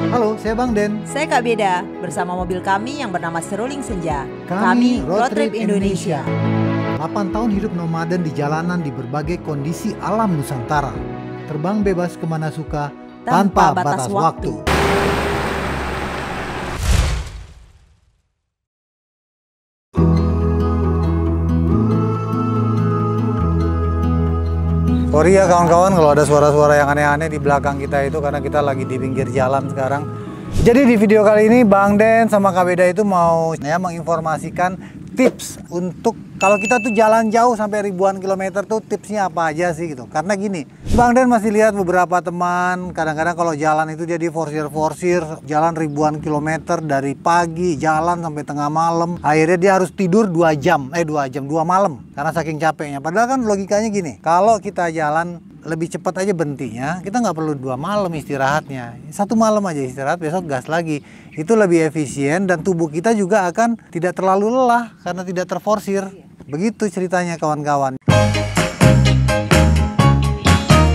Halo, saya Bang Den. Saya Kak Beda, bersama mobil kami yang bernama Seruling Senja. Kami Road Trip Indonesia. 8 tahun hidup nomaden di jalanan di berbagai kondisi alam Nusantara. Terbang bebas kemana suka, tanpa batas waktu. Sorry ya kawan-kawan kalau ada suara-suara yang aneh-aneh di belakang kita itu karena kita lagi di pinggir jalan sekarang. Jadi di video kali ini Bang Den sama Kak Beda itu mau menginformasikan tips untuk kalau kita tuh jalan jauh sampai ribuan kilometer tuh tipsnya apa aja sih gitu. Karena gini, Bang Den masih lihat beberapa teman kadang-kadang kalau jalan itu dia diforsir jalan ribuan kilometer dari pagi jalan sampai tengah malam. Akhirnya dia harus tidur 2 malam karena saking capeknya. Padahal kan logikanya gini, kalau kita jalan lebih cepat aja berhentinya, kita nggak perlu 2 malam istirahatnya. 1 malam aja istirahat, besok gas lagi. Itu lebih efisien dan tubuh kita juga akan tidak terlalu lelah karena tidak terforsir. Begitu ceritanya kawan-kawan.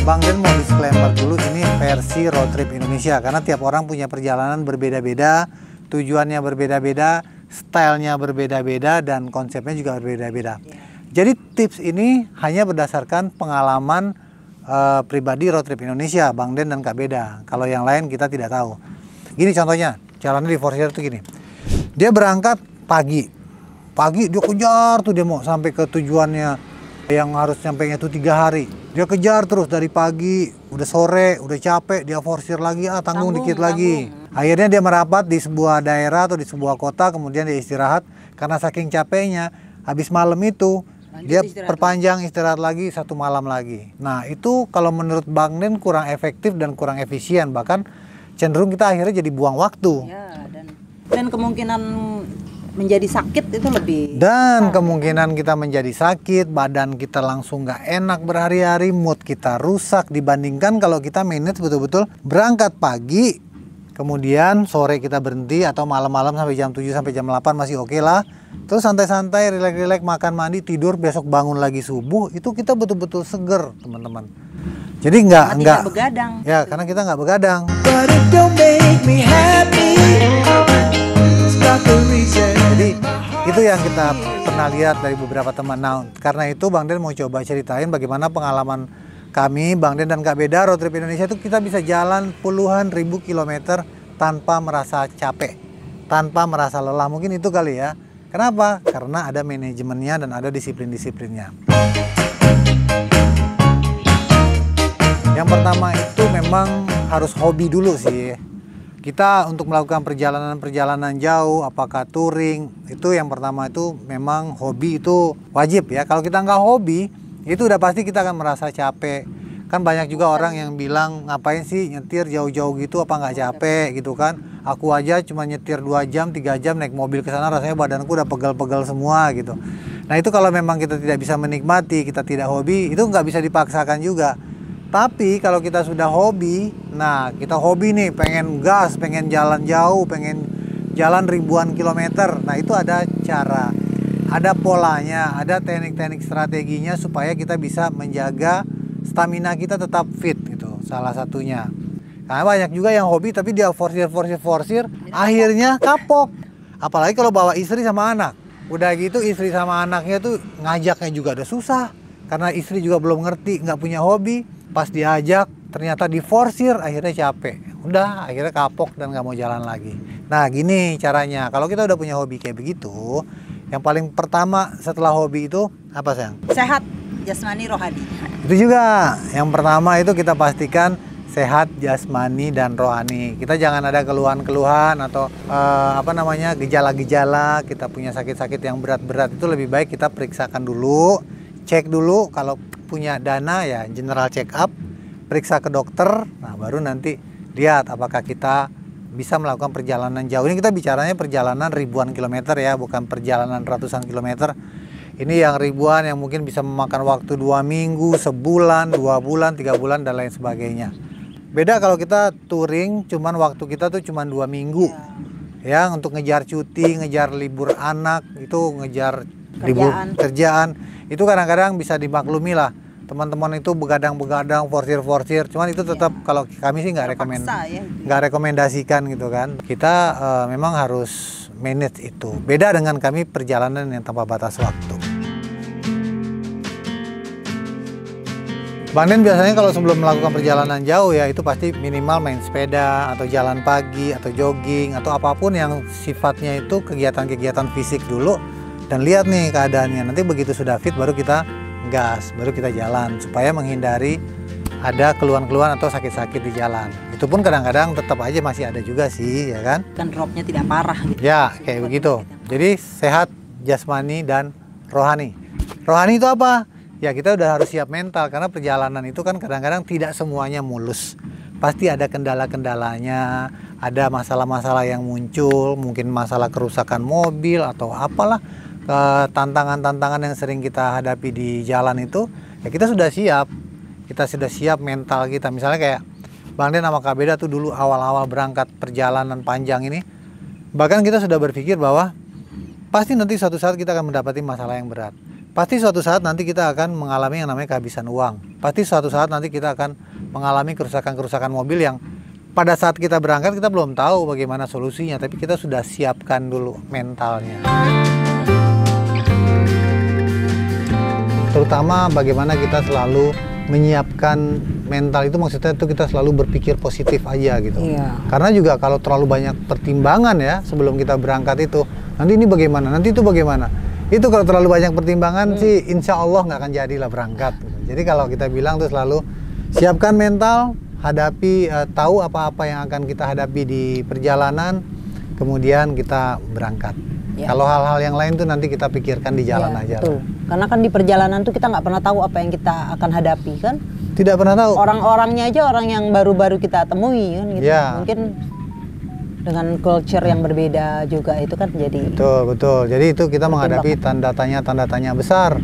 Bang Den mau disclaimer dulu, ini versi Road Trip Indonesia karena tiap orang punya perjalanan berbeda-beda, tujuannya berbeda-beda, stylenya berbeda-beda, dan konsepnya juga berbeda-beda. Jadi tips ini hanya berdasarkan pengalaman pribadi Road Trip Indonesia, Bang Den dan Kak Beda. Kalau yang lain kita tidak tahu. Gini contohnya, jalannya di Forsir tuh gini. Dia berangkat pagi dia kejar tuh, dia mau sampai ke tujuannya yang harus sampainya tuh 3 hari. Dia kejar terus dari pagi, udah sore, udah capek, dia forsir lagi, tanggung dikit lagi. Akhirnya dia merapat di sebuah daerah atau di sebuah kota, kemudian dia istirahat. Karena saking capeknya, habis malam itu dia perpanjang istirahat lagi 1 malam lagi. Nah itu kalau menurut Bang Den kurang efektif dan kurang efisien, bahkan cenderung kita akhirnya jadi buang waktu. Ya, dan kemungkinan menjadi sakit itu lebih. Dan kemungkinan kita menjadi sakit, badan kita langsung nggak enak berhari-hari, mood kita rusak dibandingkan kalau kita manage betul-betul berangkat pagi, kemudian sore kita berhenti atau malam-malam sampai jam 7 sampai jam 8 masih oke lah. Terus santai-santai, rileks-rileks, makan mandi, tidur, besok bangun lagi subuh, itu kita betul-betul seger, teman-teman. Jadi nggak begadang. Ya, karena kita nggak begadang. Jadi itu yang kita pernah lihat dari beberapa teman. Nah, karena itu Bang Den mau coba ceritain bagaimana pengalaman kami, Bang Den dan Kak Beda, Road Trip Indonesia itu kita bisa jalan puluhan ribu kilometer tanpa merasa capek, tanpa merasa lelah. Mungkin itu kali ya. Kenapa? Karena ada manajemennya dan ada disiplin-disiplinnya. Yang pertama itu memang harus hobi dulu sih. Kita untuk melakukan perjalanan jauh, apakah touring, itu yang pertama itu memang hobi itu wajib ya. Kalau kita nggak hobi, itu udah pasti kita akan merasa capek. Kan banyak juga orang yang bilang, ngapain sih nyetir jauh-jauh gitu, apa nggak capek gitu kan. Aku aja cuma nyetir 2 jam, 3 jam naik mobil ke sana rasanya badanku udah pegel-pegel semua gitu. Nah itu kalau memang kita tidak bisa menikmati, kita tidak hobi, itu nggak bisa dipaksakan juga. Tapi kalau kita sudah hobi, nah kita hobi nih, pengen gas, pengen jalan jauh, pengen jalan ribuan kilometer. Nah itu ada cara, ada polanya, ada teknik-teknik strateginya supaya kita bisa menjaga stamina kita tetap fit gitu, salah satunya. Karena banyak juga yang hobi tapi dia forsir, akhirnya kapok. Apalagi kalau bawa istri sama anak. Udah gitu istri sama anaknya tuh ngajaknya juga udah susah. Karena istri juga belum ngerti, nggak punya hobi. Pas diajak ternyata diforsir, akhirnya capek. Udah akhirnya kapok dan nggak mau jalan lagi. Nah gini caranya, kalau kita udah punya hobi kayak begitu, yang paling pertama setelah hobi itu apa sayang? Sehat jasmani rohani. Itu juga yang pertama itu kita pastikan sehat jasmani dan rohani. Kita jangan ada keluhan-keluhan atau gejala-gejala, kita punya sakit-sakit yang berat-berat, itu lebih baik kita periksakan dulu, cek dulu. Kalau punya dana ya general check up, periksa ke dokter, nah baru nanti lihat apakah kita bisa melakukan perjalanan jauh. Ini kita bicaranya perjalanan ribuan kilometer ya, bukan perjalanan ratusan kilometer. Ini yang ribuan yang mungkin bisa memakan waktu 2 minggu, sebulan, 2 bulan, 3 bulan dan lain sebagainya. Beda kalau kita touring, cuman waktu kita tuh cuman 2 minggu. Ya, untuk ngejar cuti, ngejar libur anak, itu ngejar libur kerjaan. Itu kadang-kadang bisa dimaklumi lah. teman-teman itu begadang-begadang, forsir-forsir, cuman itu tetap kalau kami sih nggak Terpaksa ya. rekomendasikan gitu kan. Kita memang harus manage itu. Beda dengan kami perjalanan yang tanpa batas waktu. Bang Den biasanya kalau sebelum melakukan perjalanan jauh ya itu pasti minimal main sepeda atau jalan pagi atau jogging atau apapun yang sifatnya itu kegiatan-kegiatan fisik dulu dan lihat nih keadaannya. Nanti begitu sudah fit baru kita gas, baru kita jalan supaya menghindari ada keluhan-keluhan atau sakit-sakit di jalan. Itu pun kadang-kadang tetap aja masih ada juga sih, ya kan? Kan dropnya tidak parah gitu. Ya, kayak begitu. Jadi sehat jasmani dan rohani. Rohani itu apa? Ya kita udah harus siap mental karena perjalanan itu kan kadang-kadang tidak semuanya mulus. Pasti ada kendala-kendalanya, ada masalah-masalah yang muncul, mungkin masalah kerusakan mobil atau apalah tantangan-tantangan yang sering kita hadapi di jalan itu. Ya kita sudah siap. Kita sudah siap mental kita. Misalnya kayak Bang Den sama Kak Beda tuh dulu awal-awal berangkat perjalanan panjang ini, bahkan kita sudah berpikir bahwa pasti nanti suatu saat kita akan mendapati masalah yang berat. Pasti suatu saat nanti kita akan mengalami yang namanya kehabisan uang. Pasti suatu saat nanti kita akan mengalami kerusakan-kerusakan mobil yang pada saat kita berangkat kita belum tahu bagaimana solusinya, tapi kita sudah siapkan dulu mentalnya. Terutama bagaimana kita selalu menyiapkan mental itu, maksudnya itu kita selalu berpikir positif aja gitu. Iya. Karena juga kalau terlalu banyak pertimbangan ya sebelum kita berangkat itu, nanti ini bagaimana, nanti itu bagaimana. Itu kalau terlalu banyak pertimbangan sih insya Allah nggak akan jadilah berangkat. Jadi kalau kita bilang tuh selalu siapkan mental, hadapi, tahu apa-apa yang akan kita hadapi di perjalanan, kemudian kita berangkat. Ya. Kalau hal-hal yang lain tuh nanti kita pikirkan di jalan aja. Betul. Karena kan di perjalanan tuh kita nggak pernah tahu apa yang kita akan hadapi kan. Tidak pernah tahu. Orang-orangnya aja orang yang baru-baru kita temui kan gitu. Ya. Mungkin dengan culture yang berbeda juga itu kan jadi. Betul. Jadi itu kita menghadapi tanda tanya besar.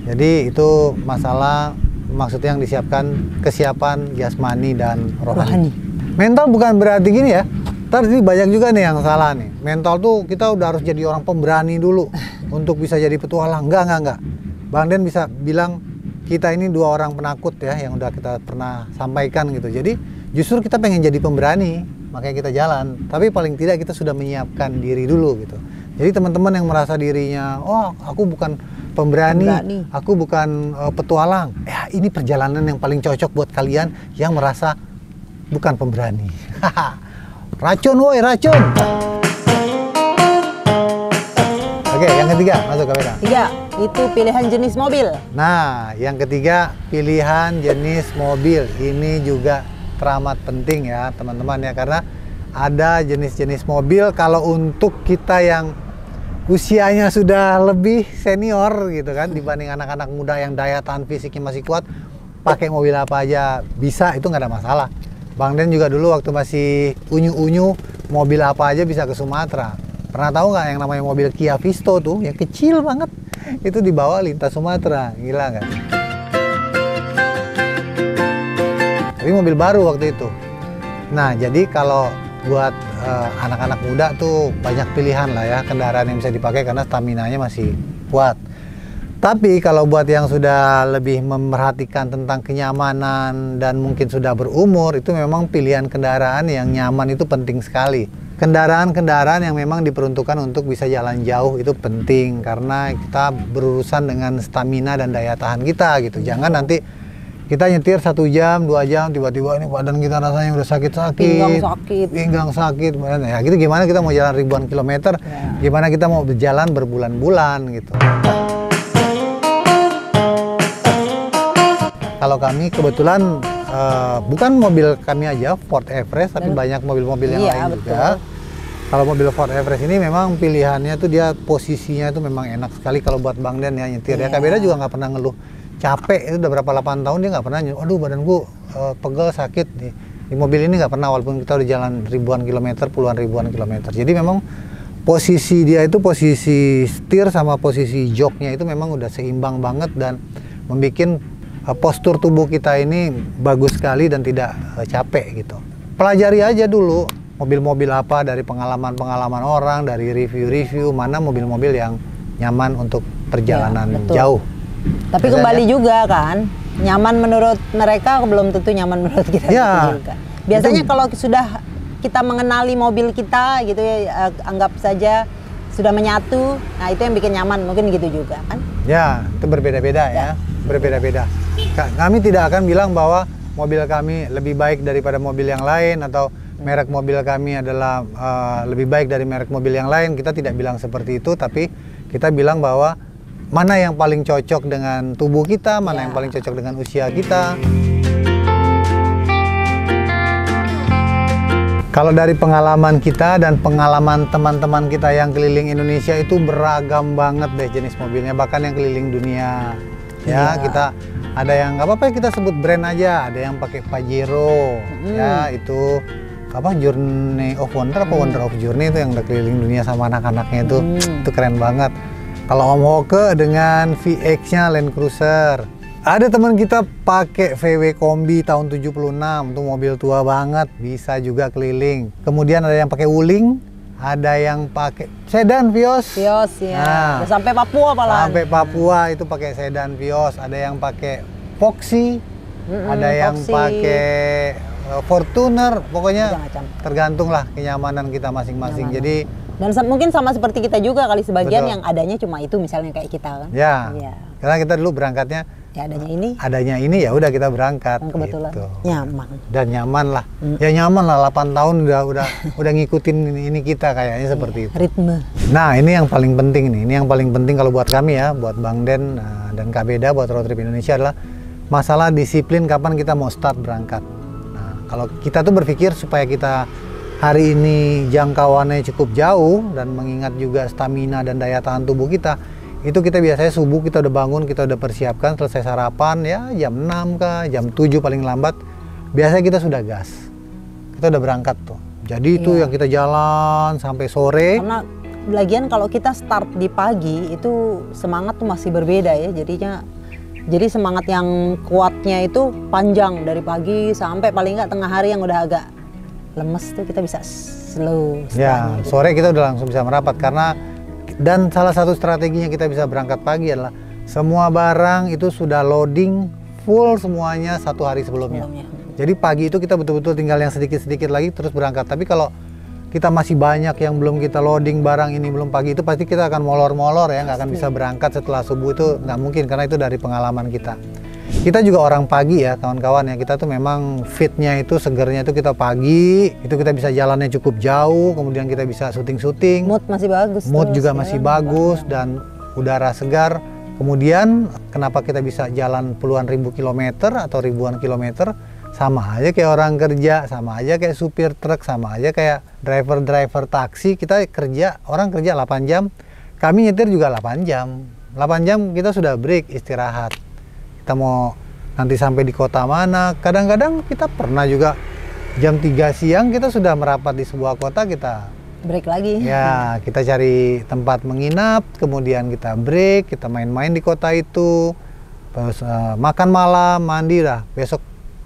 Jadi itu masalah maksudnya yang disiapkan kesiapan jasmani dan rohani. Mental bukan berarti gini ya. Ntar ini banyak juga nih yang salah nih. Mental tuh kita udah harus jadi orang pemberani dulu untuk bisa jadi petualang. Enggak. Bang Den bisa bilang kita ini dua orang penakut ya yang udah kita pernah sampaikan gitu. Jadi justru kita pengen jadi pemberani, makanya kita jalan. Tapi paling tidak kita sudah menyiapkan diri dulu gitu. Jadi teman-teman yang merasa dirinya, oh aku bukan pemberani. Aku bukan petualang. Ya ini perjalanan yang paling cocok buat kalian yang merasa bukan pemberani. Racun woi, racun. Oke, yang ketiga masuk ke Beda. Tiga, itu pilihan jenis mobil. Nah, yang ketiga pilihan jenis mobil. Ini juga teramat penting ya teman-teman ya, karena ada jenis-jenis mobil kalau untuk kita yang usianya sudah lebih senior gitu kan dibanding anak-anak muda yang daya tahan fisiknya masih kuat, pakai mobil apa aja bisa, itu nggak ada masalah. Bang Den juga dulu waktu masih unyu-unyu mobil apa aja bisa ke Sumatera. Pernah tahu nggak yang namanya mobil Kia Visto tuh yang kecil banget itu dibawa lintas Sumatera, gila nggak? Tapi mobil baru waktu itu. Nah jadi kalau buat anak-anak muda tuh banyak pilihan lah ya kendaraan yang bisa dipakai karena staminanya masih kuat. Tapi kalau buat yang sudah lebih memperhatikan tentang kenyamanan dan mungkin sudah berumur, itu memang pilihan kendaraan yang nyaman itu penting sekali. Kendaraan-kendaraan yang memang diperuntukkan untuk bisa jalan jauh itu penting karena kita berurusan dengan stamina dan daya tahan kita gitu. Jangan nanti kita nyetir 1 jam, 2 jam, tiba-tiba ini badan kita rasanya udah sakit-sakit, pinggang sakit, ya gitu. Gimana kita mau jalan ribuan kilometer, gimana kita mau berjalan berbulan-bulan gitu. Kalau kami kebetulan bukan mobil kami aja Ford Everest, tapi banyak mobil-mobil yang lain juga. Kalau mobil Ford Everest ini memang pilihannya tuh dia posisinya itu memang enak sekali kalau buat Bang Den ya nyetir. Ya Kak Beda juga nggak pernah ngeluh capek, itu udah berapa 8 tahun dia nggak pernah aduh badanku pegel sakit di mobil ini nggak pernah, walaupun kita udah jalan ribuan kilometer, puluhan ribuan kilometer. Jadi memang posisi dia itu posisi setir sama posisi joknya itu memang udah seimbang banget dan membuat postur tubuh kita ini bagus sekali dan tidak capek gitu. Pelajari aja dulu mobil-mobil apa dari pengalaman-pengalaman orang, dari review-review, mana mobil-mobil yang nyaman untuk perjalanan jauh. Tapi kembali juga kan, nyaman menurut mereka belum tentu nyaman menurut kita Ya, juga. Biasanya itu- kalau sudah kita mengenali mobil kita gitu ya, anggap saja sudah menyatu, nah itu yang bikin nyaman, mungkin gitu juga kan. Ya, itu berbeda-beda ya, berbeda-beda. Kami tidak akan bilang bahwa mobil kami lebih baik daripada mobil yang lain atau merek mobil kami adalah lebih baik dari merek mobil yang lain. Kita tidak bilang seperti itu, tapi kita bilang bahwa mana yang paling cocok dengan tubuh kita, mana yang paling cocok dengan usia kita. Kalau dari pengalaman kita dan pengalaman teman-teman kita yang keliling Indonesia itu beragam banget deh jenis mobilnya, bahkan yang keliling dunia. Ya, kita ada yang nggak apa-apa kita sebut brand aja, ada yang pakai Pajero, ya itu apa Journey of Wonder apa Wonder of Journey itu yang udah keliling dunia sama anak-anaknya itu keren banget. Kalau Om Hoke dengan VX-nya Land Cruiser. Ada teman kita pakai VW Kombi tahun 76, itu mobil tua banget, bisa juga keliling. Kemudian ada yang pakai Wuling, ada yang pakai sedan Vios. Vios ya. Nah, Udah sampai Papua malah. sampai Papua itu pakai sedan Vios, ada yang pakai Foxy, ada yang Foxy. pakai Fortuner, pokoknya Macam-macam. tergantung lah kenyamanan kita masing-masing. Jadi Dan mungkin sama seperti kita juga kali, sebagian Betul. yang adanya cuma itu misalnya kayak kita kan. ya, Iya. karena kita dulu berangkatnya Ya adanya ini ya udah kita berangkat. kebetulan gitu. nyaman. Dan nyaman lah, ya nyaman lah 8 tahun udah ngikutin ini kita kayaknya seperti itu. Ritme. Nah ini yang paling penting nih, ini yang paling penting kalau buat kami ya, buat Bang Den dan Kak Beda, buat Road Trip Indonesia adalah masalah disiplin kapan kita mau start berangkat. Nah kalau kita tuh berpikir supaya kita hari ini jangkauannya cukup jauh dan mengingat juga stamina dan daya tahan tubuh kita, itu kita biasanya subuh kita udah bangun, kita udah persiapkan, selesai sarapan ya jam 6 kah, jam 7 paling lambat, biasanya kita sudah gas, kita udah berangkat tuh. Jadi itu yang kita jalan sampai sore. Karena lagian kalau kita start di pagi itu semangat tuh masih berbeda ya, jadi semangat yang kuatnya itu panjang dari pagi sampai paling nggak tengah hari yang udah agak lemes tuh kita bisa slow. Ya, gitu. sore kita udah langsung bisa merapat karena dan salah satu strateginya kita bisa berangkat pagi adalah semua barang itu sudah loading full semuanya satu hari sebelumnya. Jadi pagi itu kita betul-betul tinggal yang sedikit-sedikit lagi terus berangkat. Tapi kalau kita masih banyak yang belum kita loading barang ini belum pagi itu pasti kita akan molor-molor ya, nggak akan bisa berangkat setelah subuh, itu nggak mungkin karena itu dari pengalaman kita. Kita juga orang pagi ya kawan-kawan ya, kita tuh memang fitnya itu segernya itu kita pagi, itu kita bisa jalannya cukup jauh, kemudian kita bisa syuting-syuting. Mood masih bagus. Mood terus, juga ya. masih bagus dan udara segar. Kemudian kenapa kita bisa jalan puluhan ribu kilometer atau ribuan kilometer? Sama aja kayak orang kerja, sama aja kayak supir truk, sama aja kayak driver taksi. Kita kerja, orang kerja 8 jam, kami nyetir juga 8 jam. 8 jam kita sudah break, istirahat. Kita mau nanti sampai di kota mana, kadang-kadang kita pernah juga jam 3 siang kita sudah merapat di sebuah kota, kita Break lagi. ya kita cari tempat menginap, kemudian kita break, kita main-main di kota itu, terus makan malam, mandi, dah besok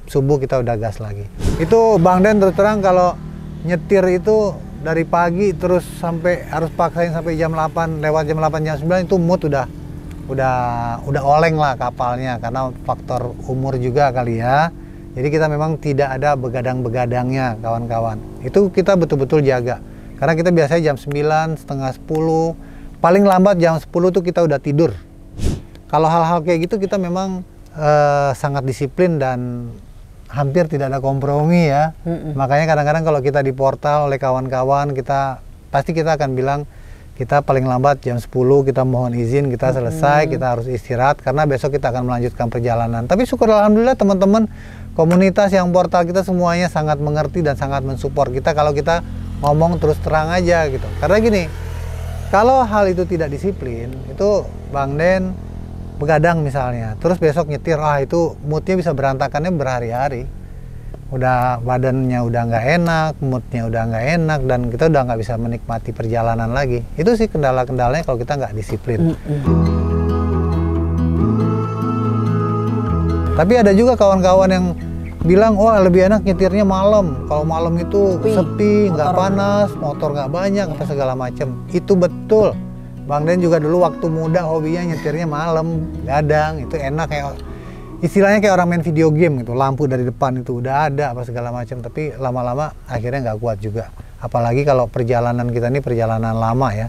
subuh kita udah gas lagi. Itu Bang Den terus terang kalau nyetir itu dari pagi terus sampai harus paksain sampai jam 8, lewat jam 8 jam 9 itu mood udah oleng lah kapalnya karena faktor umur juga kali ya. Jadi kita memang tidak ada begadang-begadangnya kawan-kawan. Itu kita betul-betul jaga. Karena kita biasanya jam 9, setengah 10, paling lambat jam 10 tuh kita udah tidur. Kalau hal-hal kayak gitu kita memang sangat disiplin dan hampir tidak ada kompromi ya. Makanya kadang-kadang kalau kita di portal oleh kawan-kawan, pasti kita akan bilang kita paling lambat jam 10 kita mohon izin, kita selesai, kita harus istirahat karena besok kita akan melanjutkan perjalanan. Tapi syukur alhamdulillah teman-teman komunitas yang portal kita semuanya sangat mengerti dan sangat mensupport kita kalau kita ngomong terus terang aja gitu. Karena gini, kalau hal itu tidak disiplin, itu Bang Den begadang misalnya, terus besok nyetir, itu moodnya bisa berantakannya berhari-hari. Udah badannya udah nggak enak, moodnya udah nggak enak, dan kita udah nggak bisa menikmati perjalanan lagi. Itu sih kendala-kendalanya kalau kita nggak disiplin. Tapi ada juga kawan-kawan yang bilang, wah lebih enak nyetirnya malam. Kalau malam itu sepi, nggak panas, motor nggak banyak, apa segala macam. Itu betul. Bang Den juga dulu waktu muda hobinya nyetirnya malam, gadang, itu enak ya. istilahnya kayak orang main video game gitu, lampu dari depan itu udah ada apa segala macam, tapi lama-lama akhirnya nggak kuat juga. Apalagi kalau perjalanan kita ini perjalanan lama ya.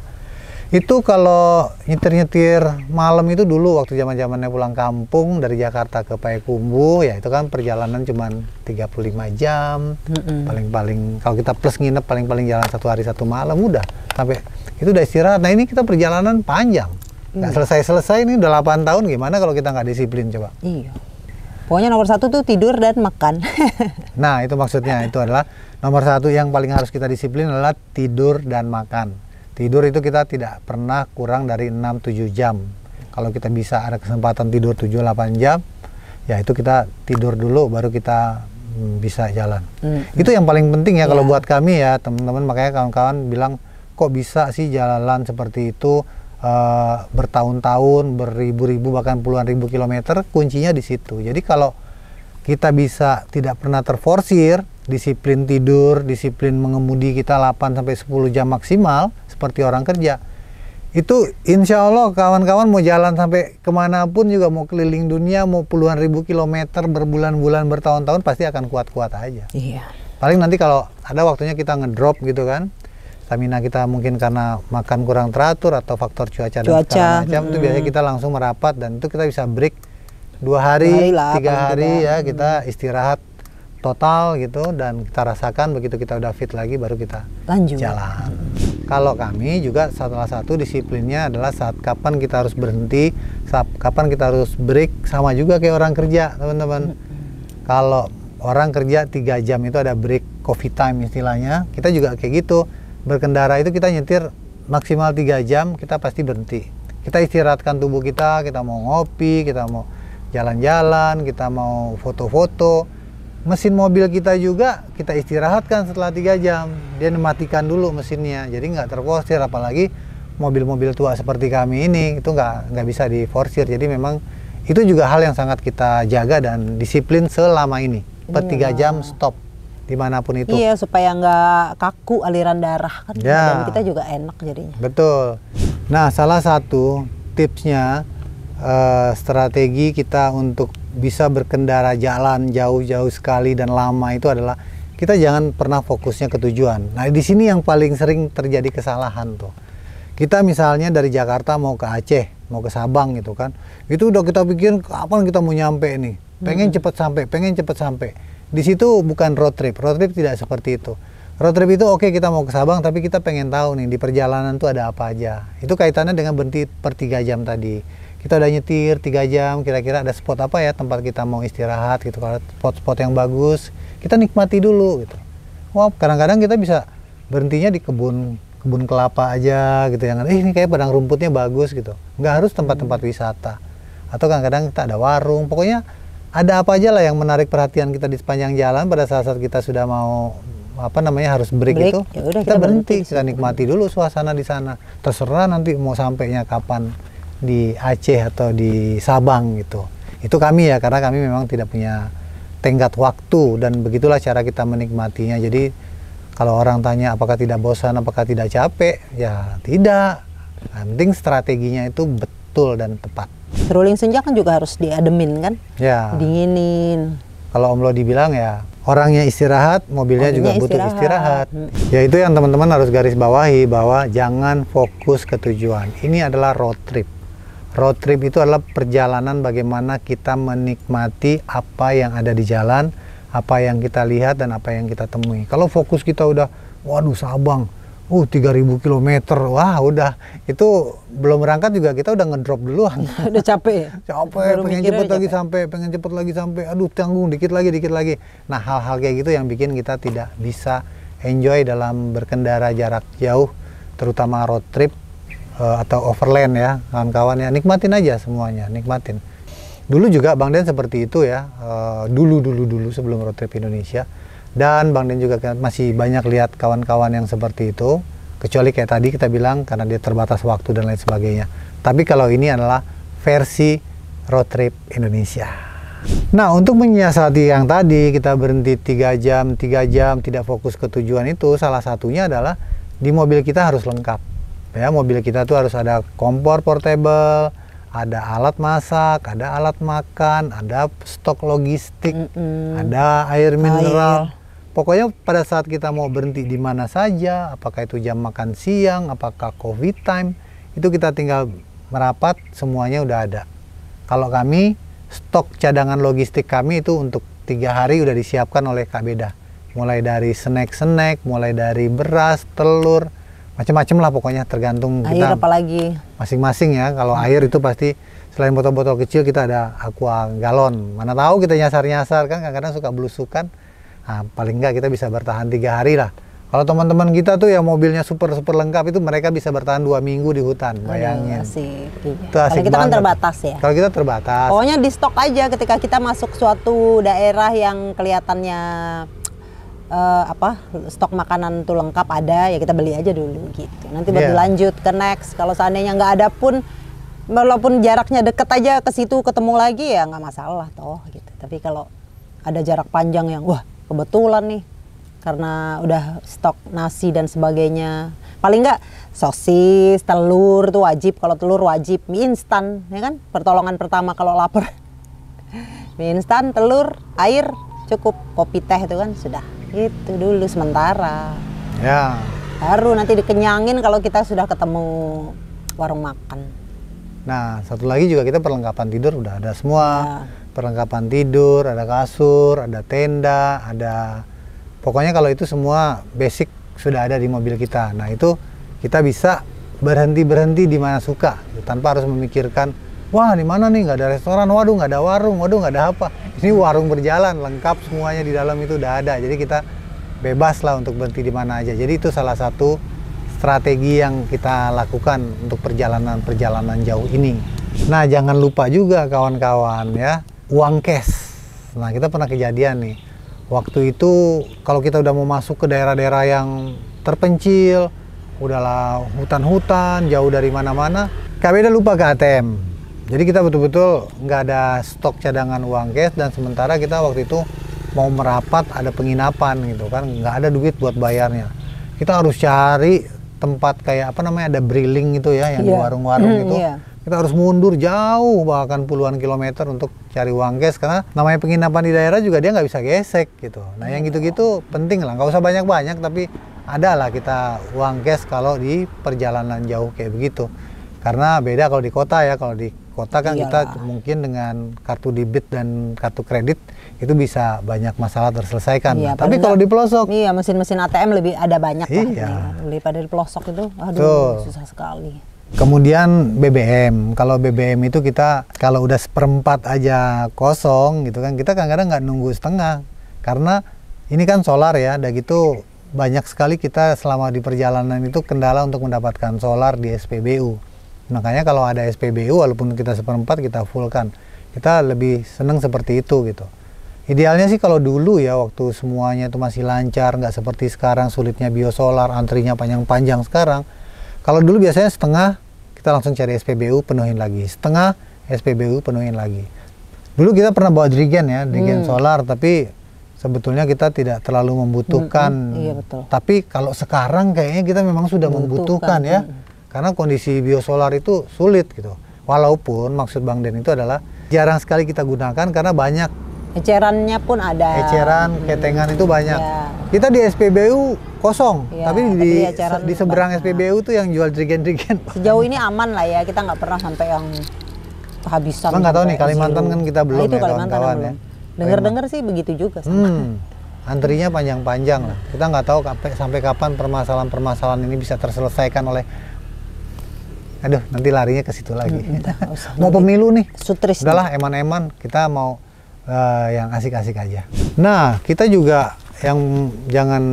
Itu kalau nyetir-nyetir malam itu dulu waktu zaman-zamannya pulang kampung dari Jakarta ke Payakumbuh, ya itu kan perjalanan cuman 35 jam. Paling-paling kalau kita plus nginep paling-paling jalan 1 hari 1 malam udah sampai itu udah istirahat. Nah, ini kita perjalanan panjang. Nggak selesai-selesai, ini udah 8 tahun, gimana kalau kita nggak disiplin coba? Iya. Pokoknya nomor 1 tuh tidur dan makan. Nah, itu maksudnya, itu adalah nomor 1 yang paling harus kita disiplin adalah tidur dan makan. Tidur itu kita tidak pernah kurang dari 6-7 jam. Kalau kita bisa ada kesempatan tidur 7-8 jam, ya itu kita tidur dulu baru kita bisa jalan. Itu yang paling penting ya kalau buat kami ya teman-teman, makanya kawan-kawan bilang kok bisa sih jalan seperti itu bertahun-tahun, beribu-ribu bahkan puluhan ribu kilometer, kuncinya di situ. Jadi kalau kita bisa tidak pernah terforsir, disiplin tidur, disiplin mengemudi kita 8-10 jam maksimal, seperti orang kerja, itu insya Allah kawan-kawan mau jalan sampai kemanapun juga, mau keliling dunia, mau puluhan ribu kilometer, berbulan-bulan, bertahun-tahun, pasti akan kuat-kuat aja. Iya. Paling nanti kalau ada waktunya kita ngedrop gitu kan, stamina kita mungkin karena makan kurang teratur atau faktor cuaca dan segala macam, itu biasanya kita langsung merapat dan itu kita bisa break 2 hari, 3 hari ya, kita istirahat total gitu dan kita rasakan begitu kita udah fit lagi baru kita lanjut jalan. Kalau kami juga salah satu disiplinnya adalah saat kapan kita harus berhenti, saat kapan kita harus break, sama juga kayak orang kerja teman-teman. Kalau orang kerja 3 jam itu ada break, coffee time istilahnya, kita juga kayak gitu. Berkendara itu kita nyetir maksimal 3 jam, kita pasti berhenti. Kita istirahatkan tubuh kita mau ngopi, kita mau jalan-jalan, kita mau foto-foto. Mesin mobil kita juga kita istirahatkan setelah 3 jam. Dia mematikan dulu mesinnya, jadi nggak terforsir. Apalagi mobil-mobil tua seperti kami ini, itu nggak bisa diforsir. Jadi memang itu juga hal yang sangat kita jaga dan disiplin selama ini. Per 3 jam stop dimanapun itu. Iya, supaya nggak kaku aliran darah kan, dan kita juga enak jadinya. Betul. Nah, salah satu tipsnya strategi kita untuk bisa berkendara jalan jauh-jauh sekali dan lama itu adalah kita jangan pernah fokusnya ke tujuan. Nah, di sini yang paling sering terjadi kesalahan tuh. Kita misalnya dari Jakarta mau ke Aceh, mau ke Sabang gitu kan. Itu udah kita pikir kapan kita mau nyampe nih. Pengen cepet sampai. Di situ bukan road trip. Road trip tidak seperti itu. Road trip itu oke, kita mau ke Sabang tapi kita pengen tahu nih di perjalanan tuh ada apa aja. Itu kaitannya dengan berhenti per 3 jam tadi. Kita udah nyetir 3 jam, kira-kira ada spot apa ya tempat kita mau istirahat gitu. Kalau spot-spot yang bagus, kita nikmati dulu gitu. Wah, kadang-kadang kita bisa berhentinya di kebun kelapa aja gitu, yang ini kayak padang rumputnya bagus gitu. Nggak harus tempat-tempat wisata. Atau kadang-kadang kita ada warung, pokoknya ada apa aja lah yang menarik perhatian kita di sepanjang jalan. Pada saat kita sudah mau harus break itu, yaudah, kita berhenti, kita nikmati dulu suasana di sana. Terserah nanti mau sampainya kapan, di Aceh atau di Sabang gitu. Itu kami ya, karena kami memang tidak punya tenggat waktu dan begitulah cara kita menikmatinya. Jadi kalau orang tanya apakah tidak bosan, apakah tidak capek, ya tidak. Yang penting strateginya itu betul dan tepat. Seruling senja kan juga harus diademin kan? Ya. Dinginin. Kalau Om Lodi bilang ya, orangnya istirahat, mobilnya juga butuh istirahat. Ya itu yang teman-teman harus garis bawahi, bahwa jangan fokus ke tujuan. Ini adalah road trip. Road trip itu adalah perjalanan bagaimana kita menikmati apa yang ada di jalan, apa yang kita lihat dan apa yang kita temui. Kalau fokus kita udah, waduh Sabang, 3.000 km, wah udah, itu belum berangkat juga kita udah ngedrop duluan. Udah capek. Capek, pengen cepet lagi sampai, aduh tanggung dikit lagi. Nah, hal-hal kayak gitu yang bikin kita tidak bisa enjoy dalam berkendara jarak jauh, terutama road trip atau overland ya, kawan-kawan ya. Nikmatin aja semuanya, nikmatin. Dulu juga Bang Den seperti itu ya, dulu sebelum road trip Indonesia. Dan Bang Den juga masih banyak lihat kawan-kawan yang seperti itu, kecuali kayak tadi kita bilang karena dia terbatas waktu dan lain sebagainya. Tapi kalau ini adalah versi road trip Indonesia. Nah, untuk menyiasati yang tadi kita berhenti 3 jam tidak fokus ke tujuan itu, salah satunya adalah di mobil kita harus lengkap. Ya, mobil kita tuh harus ada kompor portable, ada alat masak, ada alat makan, ada stok logistik, ada air mineral. Pokoknya pada saat kita mau berhenti di mana saja, apakah itu jam makan siang, apakah COVID time, itu kita tinggal merapat, semuanya udah ada. Kalau kami, stok cadangan logistik kami itu untuk 3 hari udah disiapkan oleh Kak Beda. Mulai dari snack-snack, mulai dari beras, telur, macam-macam lah pokoknya, tergantung Air kita apalagi. masing-masing ya. Kalau air itu pasti selain botol-botol kecil kita ada aqua galon. Mana tahu kita nyasar-nyasar kan, kadang-kadang suka belusukan. Nah, paling enggak kita bisa bertahan 3 hari lah. Kalau teman-teman kita tuh yang mobilnya super lengkap itu mereka bisa bertahan 2 minggu di hutan, bayangin. Asik. Itu asik Kalau kita kan banget. terbatas ya. Kalau kita terbatas. Pokoknya di stok aja ketika kita masuk suatu daerah yang kelihatannya stok makanan tuh lengkap ada, ya kita beli aja dulu gitu. Nanti baru lanjut ke next. Kalau seandainya nggak ada pun, walaupun jaraknya deket aja ke situ ketemu lagi ya nggak masalah toh gitu. Tapi kalau ada jarak panjang yang wah kebetulan nih karena udah stok nasi dan sebagainya, paling nggak sosis, telur tuh wajib. Kalau telur wajib, mie instan ya kan, pertolongan pertama kalau lapar. Mie instan, telur, air cukup, kopi teh itu kan sudah. Itu dulu sementara. Ya. Baru nanti dikenyangin kalau kita sudah ketemu warung makan. Nah, satu lagi juga kita perlengkapan tidur udah ada semua. Ya. Perlengkapan tidur, ada kasur, ada tenda, ada pokoknya kalau itu semua basic sudah ada di mobil kita. Nah, itu kita bisa berhenti di mana suka tanpa harus memikirkan, wah di mana nih nggak ada restoran, waduh nggak ada warung, waduh nggak ada apa. Ini warung berjalan, lengkap semuanya di dalam itu udah ada. Jadi kita bebas lah untuk berhenti di mana aja. Jadi itu salah satu strategi yang kita lakukan untuk perjalanan jauh ini. Nah, jangan lupa juga kawan-kawan ya, uang cash. Nah, kita pernah kejadian nih. Waktu itu kalau kita udah mau masuk ke daerah-daerah yang terpencil, udahlah hutan-hutan, jauh dari mana-mana, kami udah lupa ke ATM. Jadi kita betul-betul nggak ada stok cadangan uang cash, dan sementara kita waktu itu mau merapat ada penginapan gitu kan, nggak ada duit buat bayarnya. Kita harus cari tempat kayak apa namanya, ada briling itu ya, yang di warung-warung itu. Kita harus mundur jauh bahkan puluhan kilometer untuk cari uang cash, karena namanya penginapan di daerah juga dia nggak bisa gesek gitu. Nah yang gitu-gitu penting lah, nggak usah banyak-banyak tapi ada lah kita uang cash kalau di perjalanan jauh kayak begitu. Karena beda kalau di kota ya, kalau di kota kan kita mungkin dengan kartu debit dan kartu kredit itu bisa banyak masalah terselesaikan. Iya, tapi kalau di pelosok, iya mesin-mesin ATM lebih ada banyak iya. lah daripada di pelosok itu, aduh susah sekali. Kemudian BBM, kalau BBM itu kita kalau udah seperempat aja kosong gitu kan, kita kadang-kadang nggak nunggu setengah, karena ini kan solar ya, udah gitu banyak sekali kita selama di perjalanan itu kendala untuk mendapatkan solar di SPBU. Makanya kalau ada SPBU walaupun kita seperempat kita fullkan, kita lebih seneng seperti itu gitu. Idealnya sih kalau dulu ya, waktu semuanya itu masih lancar, nggak seperti sekarang sulitnya biosolar, antrinya panjang-panjang sekarang. Kalau dulu biasanya setengah, kita langsung cari SPBU, penuhin lagi. Setengah, SPBU, penuhin lagi. Dulu kita pernah bawa drigen ya, drigen solar, tapi sebetulnya kita tidak terlalu membutuhkan. Iya, betul. Tapi kalau sekarang kayaknya kita memang sudah membutuhkan ya. Karena kondisi biosolar itu sulit gitu. Walaupun maksud Bang Den itu adalah jarang sekali kita gunakan karena banyak. Ecerannya pun ada. Eceran, ketengan itu banyak. Ya. Kita di SPBU kosong, Ya, tapi di seberang banyak. SPBU tuh yang jual drigen-drigen. Sejauh ini aman lah ya, kita nggak pernah sampai yang kehabisan. Bang nggak tahu nih, sampai Kalimantan zero. kan kita belum itu ya Kalimantan kawan-kawan belum. ya. Dengar-dengar sih begitu juga sama. Antrinya panjang-panjang lah. Kita nggak tahu sampai kapan permasalahan-permasalahan ini bisa terselesaikan oleh. Aduh, nanti larinya ke situ lagi. Mau pemilu nih. Sutris. Udahlah, eman-eman. Kita mau yang asik-asik aja. Nah, kita juga yang jangan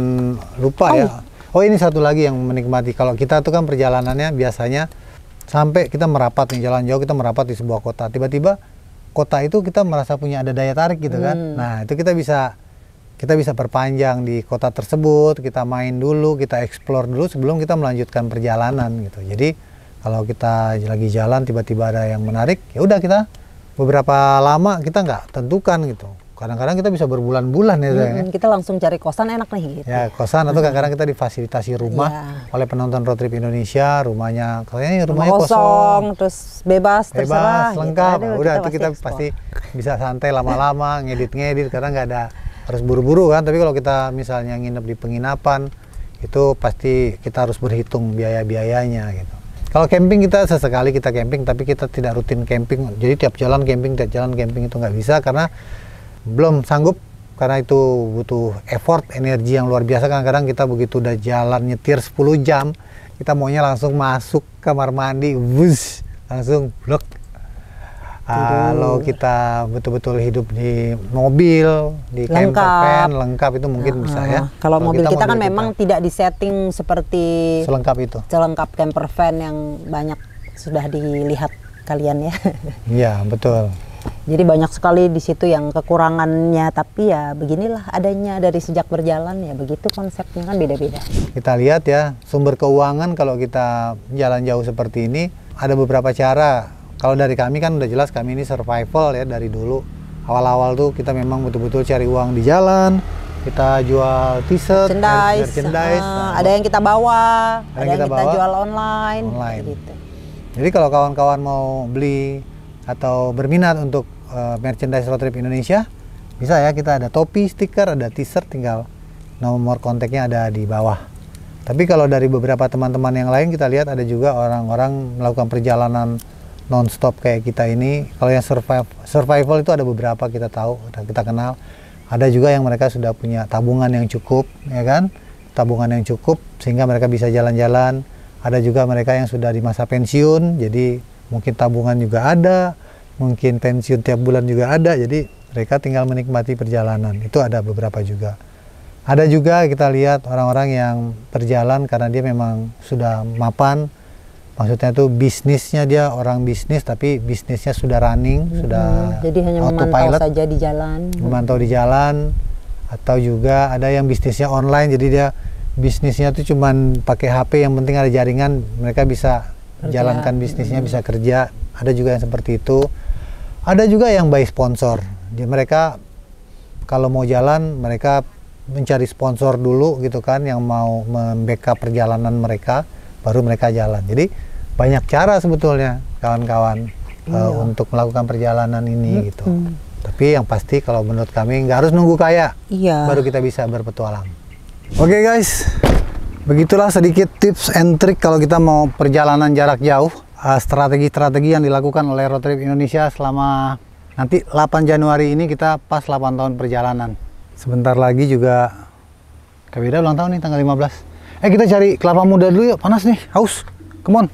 lupa ya. Oh, ini satu lagi yang menikmati. Kalau kita tuh kan perjalanannya biasanya sampai kita merapat nih, jalan jauh kita merapat di sebuah kota. Tiba-tiba kota itu kita merasa punya ada daya tarik gitu kan. Nah, itu kita bisa perpanjang di kota tersebut, kita main dulu, kita explore dulu sebelum kita melanjutkan perjalanan gitu. Jadi kalau kita lagi jalan tiba-tiba ada yang menarik, ya udah kita beberapa lama kita nggak tentukan gitu. kadang-kadang kita bisa berbulan-bulan ya, Zah, ya. Kita langsung cari kosan enak nih gitu. Ya kosan atau kadang-kadang kita difasilitasi rumah Iya. oleh penonton Road Trip Indonesia, rumahnya kayaknya rumahnya Rumah kosong, terus bebas terserah bebas, lengkap. gitu. Aduh, Udah kita itu kita explore. pasti bisa santai lama-lama, ngedit-ngedit karena nggak ada harus buru-buru kan. Tapi kalau kita misalnya nginep di penginapan itu pasti kita harus berhitung biaya-biayanya gitu. Kalau camping kita sesekali kita camping, tapi kita tidak rutin camping. Jadi tiap jalan camping itu nggak bisa karena belum sanggup, karena itu butuh effort, energi yang luar biasa. Kadang-kadang kita begitu udah jalan nyetir 10 jam, kita maunya langsung masuk kamar mandi, wush, langsung blok. Kalau kita betul-betul hidup di mobil, di camper van, lengkap itu mungkin bisa ya. Kalau mobil kita kan mobil memang tidak disetting seperti selengkap itu. selengkap camper van yang banyak sudah dilihat kalian ya. Iya, betul. Jadi banyak sekali di situ yang kekurangannya, tapi ya beginilah adanya dari sejak berjalan ya, begitu konsepnya kan beda-beda. Kita lihat ya, sumber keuangan kalau kita jalan jauh seperti ini ada beberapa cara. Kalau dari kami kan udah jelas kami ini survival ya dari dulu. Awal-awal tuh kita memang betul-betul cari uang di jalan. Kita jual t-shirt, merchandise. Ada yang kita bawa, ada yang kita bawa, jual online. Gitu. Jadi kalau kawan-kawan mau beli atau berminat untuk merchandise Road Trip Indonesia, bisa ya, kita ada topi, stiker, ada t-shirt, tinggal nomor kontaknya ada di bawah. Tapi kalau dari beberapa teman-teman yang lain kita lihat ada juga orang-orang melakukan perjalanan non-stop kayak kita ini. Kalau yang survival itu ada beberapa kita tahu, kita kenal. Ada juga yang mereka sudah punya tabungan yang cukup, ya kan? Tabungan yang cukup sehingga mereka bisa jalan-jalan. Ada juga mereka yang sudah di masa pensiun, jadi mungkin tabungan juga ada, mungkin pensiun tiap bulan juga ada, jadi mereka tinggal menikmati perjalanan. Itu ada beberapa juga. Ada juga kita lihat orang-orang yang berjalan karena dia memang sudah mapan, maksudnya itu bisnisnya, dia orang bisnis tapi bisnisnya sudah running, sudah jadi hanya memantau saja di jalan. Memantau di jalan, atau juga ada yang bisnisnya online, jadi dia bisnisnya tuh cuman pakai HP, yang penting ada jaringan, mereka bisa jalankan bisnisnya, bisa kerja. Ada juga yang seperti itu. Ada juga yang by sponsor. Jadi mereka kalau mau jalan, mereka mencari sponsor dulu gitu kan, yang mau membackup perjalanan mereka, baru mereka jalan. Jadi banyak cara sebetulnya kawan-kawan untuk melakukan perjalanan ini gitu. Tapi yang pasti kalau menurut kami nggak harus nunggu kaya, baru kita bisa berpetualang. Oke guys, begitulah sedikit tips and trick kalau kita mau perjalanan jarak jauh. Strategi-strategi yang dilakukan oleh Road Trip Indonesia selama nanti 8 Januari ini, kita pas 8 tahun perjalanan. Sebentar lagi juga Kak Beda ulang tahun nih, tanggal 15. Kita cari kelapa muda dulu yuk, panas nih, haus. Come on.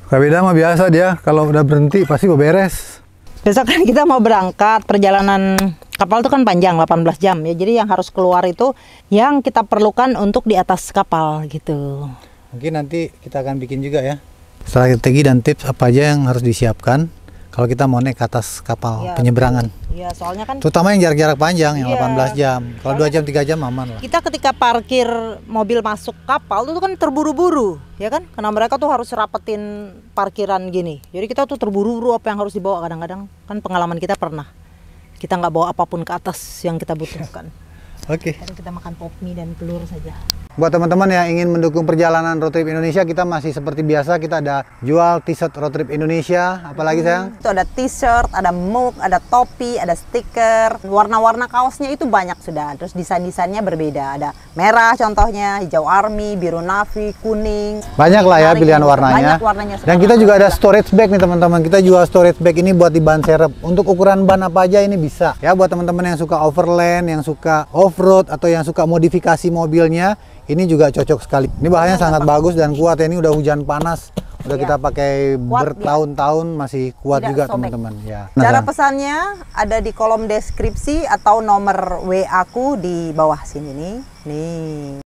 Kak Beda mah biasa, dia kalau udah berhenti pasti beres. Besok kan kita mau berangkat, perjalanan kapal itu kan panjang 18 jam ya. Jadi yang harus keluar itu yang kita perlukan untuk di atas kapal gitu. Mungkin nanti kita akan bikin juga ya strategi dan tips apa aja yang harus disiapkan kalau kita mau naik ke atas kapal penyeberangan. Iya, soalnya kan terutama yang jarak-jarak panjang, yang 18 jam. Kalau 2 jam 3 jam aman lah. kita ketika parkir mobil masuk kapal itu kan terburu-buru, ya kan? Karena mereka tuh harus rapetin parkiran gini. Jadi kita tuh terburu-buru apa yang harus dibawa. Kadang-kadang kan pengalaman kita pernah kita nggak bawa apapun ke atas yang kita butuhkan. Oke. Kita makan pop mie dan telur saja. Buat teman-teman yang ingin mendukung perjalanan Road Trip Indonesia, kita masih seperti biasa, kita ada jual t-shirt Road Trip Indonesia. Apalagi sayang? Itu ada t-shirt, ada mug, ada topi, ada stiker. Warna-warna kaosnya itu banyak sudah. Terus desain-desainnya berbeda. Ada merah contohnya, hijau army, biru navy, kuning. Banyak lah ya pilihan warnanya. Banyak warnanya. Dan kita juga ada storage bag nih teman-teman. Kita jual storage bag ini buat di ban serep. Untuk ukuran ban apa aja ini bisa. Ya buat teman-teman yang suka overland, yang suka off-road, atau yang suka modifikasi mobilnya, ini juga cocok sekali. Ini bahannya sangat bagus dan kuat ya. Ini udah hujan panas, udah kita pakai bertahun-tahun masih kuat juga teman-teman. Ya. Cara pesannya ada di kolom deskripsi atau nomor WA aku di bawah sini nih. Nih.